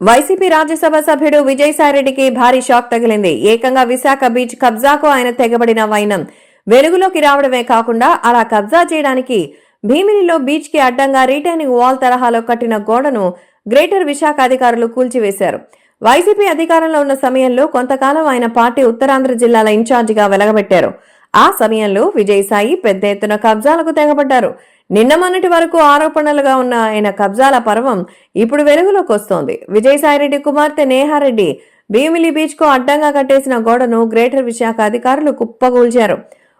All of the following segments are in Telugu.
వైసీపీ రాజ్యసభ సభ్యుడు విజయసాయిరెడ్డికి భారీ షాక్ తగిలింది. ఏకంగా విశాఖ బీచ్ కబ్జాకు ఆయన తెగబడిన వైనం వెలుగులోకి రావడమే కాకుండా అలా కబ్జా చేయడానికి భీమిలిలో బీచ్ కి అడ్డంగా రిటైనింగ్ వాల్ తరహాలో కట్టిన గోడను గ్రేటర్ విశాఖ అధికారులు కూల్చివేశారు. వైసీపీ అధికారంలో ఉన్న సమయంలో కొంతకాలం ఆయన పార్టీ ఉత్తరాంధ్ర జిల్లాల ఇన్ఛార్జిగా వెలగబెట్టారు. ఆ సమయంలో విజయసాయి పెద్ద ఎత్తున కబ్జాలకు తెగబడ్డారు. నిన్న మొన్నటి వరకు ఆరోపణలుగా ఉన్న ఆయన కబ్జాల పర్వం ఇప్పుడు వెలుగులోకి వస్తోంది. విజయసాయిరెడ్డి కుమార్తె నేహారెడ్డి భీమిలి బీచ్ కు అడ్డంగా కట్టేసిన గోడను గ్రేటర్ విశాఖ అధికారులు కుప్పగూల్చారు.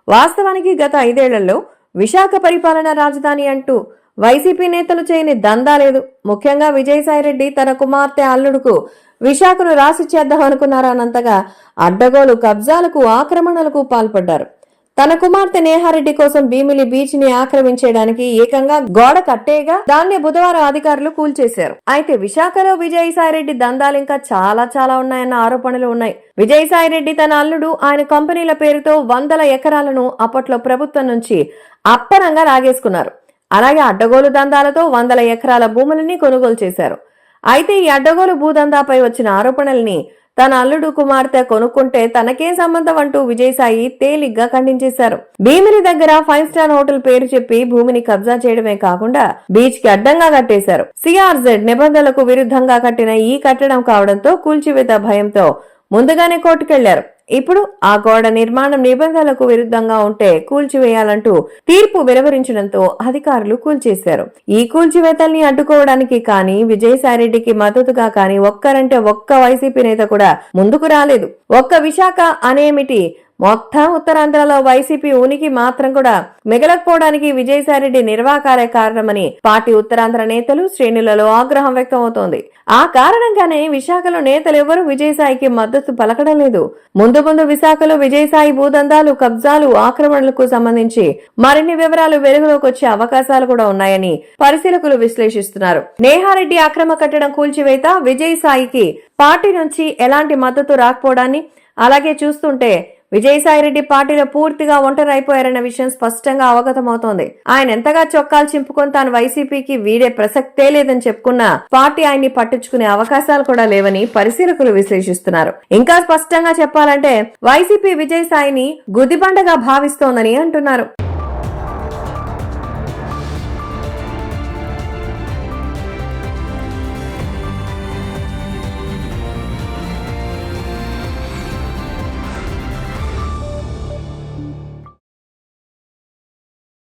వాస్తవానికి గత 5 ఏళ్లలో విశాఖ పరిపాలన రాజధాని అంటూ వైసీపీ నేతలు చేయని దందా లేదు. ముఖ్యంగా విజయసాయిరెడ్డి తన కుమార్తె అల్లుడుకు విశాఖను రాసి చేద్దామనుకున్నారన్నంతగా అడ్డగోలు కబ్జాలకు ఆక్రమణలకు పాల్పడ్డారు. తన కుమార్తె నేహారెడ్డి కోసం భీమిలి బీచ్ ని ఆక్రమించేయడానికి ఏకంగా గోడ కట్టేగా దాన్ని బుధవారం అధికారులు కూల్చేశారు. అయితే విశాఖలో విజయసాయిరెడ్డి దందాలు ఇంకా చాలా ఉన్నాయన్న ఆరోపణలు ఉన్నాయి. విజయసాయిరెడ్డి తన అల్లుడు ఆయన కంపెనీల పేరుతో 100 ఎకరాలను అప్పట్లో ప్రభుత్వం నుంచి అప్పనంగా లాగేసుకున్నారు. అలాగే అడ్డగోలు దందాలతో 100 ఎకరాల భూములని కొనుగోలు చేశారు. అయితే ఈ అడ్డగోలు భూదందాపై వచ్చిన ఆరోపణల్ని తన అల్లుడు కుమార్తె కొనుక్కుంటే తనకేం సంబంధం అంటూ విజయసాయి తేలిగ్గా ఖండించేశారు. భీమిలి దగ్గర 5 స్టార్ హోటల్ పేరు చెప్పి భూమిని కబ్జా చేయడమే కాకుండా బీచ్ కి అడ్డంగా కట్టేశారు. సిఆర్జెడ్ నిబంధనలకు విరుద్ధంగా కట్టిన ఈ కట్టడం కావడంతో కూల్చివేత భయంతో ముందుగానే కోర్టుకెళ్లారు. ఇప్పుడు ఆ గోడ నిర్మాణం నిబంధనలకు విరుద్ధంగా ఉంటే కూల్చివేయాలంటూ తీర్పు వెలువరించడంతో అధికారులు కూల్చేశారు. ఈ కూల్చివేతల్ని అడ్డుకోవడానికి కానీ విజయసాయిరెడ్డికి మద్దతుగా కానీ ఒక్క వైసీపీ నేత కూడా ముందుకు రాలేదు. ఒక్క విశాఖ అనేమిటి, మొత్తం ఉత్తరాంధ్రలో వైసీపీ ఉనికి మాత్రం కూడా మిగలకపోవడానికి విజయసాయిరెడ్డి నిర్వాకారే కారణమని పార్టీ ఉత్తరాంధ్ర నేతలు శ్రేణులలో ఆగ్రహం వ్యక్తమవుతోంది. ఆ కారణంగానే విశాఖలో నేతలెవరూ విజయసాయికి మద్దతు పలకడం లేదు. ముందు విశాఖలో విజయసాయి భూదందాలు, కబ్జాలు, ఆక్రమణలకు సంబంధించి మరిన్ని వివరాలు వెలుగులోకి వచ్చే అవకాశాలు కూడా ఉన్నాయని పరిశీలకులు విశ్లేషిస్తున్నారు. నేహారెడ్డి అక్రమ కట్టడం కూల్చివేత విజయసాయికి పార్టీ నుంచి ఎలాంటి మద్దతు రాకపోవడాన్ని అలాగే చూస్తుంటే విజయసాయిరెడ్డి పార్టీలో పూర్తిగా ఒంటరైపోయారన్న విషయం స్పష్టంగా అవగతమవుతోంది. ఆయన ఎంతగా చొక్కాలు చింపుకొని తాను వైసీపీకి వీడే ప్రసక్తే లేదని చెప్పుకున్నా పార్టీ ఆయన్ని పట్టించుకునే అవకాశాలు కూడా లేవని పరిశీలకులు విశ్లేషిస్తున్నారు. ఇంకా స్పష్టంగా చెప్పాలంటే వైసీపీ విజయసాయిని గుదిబండగా భావిస్తోందని అంటున్నారు.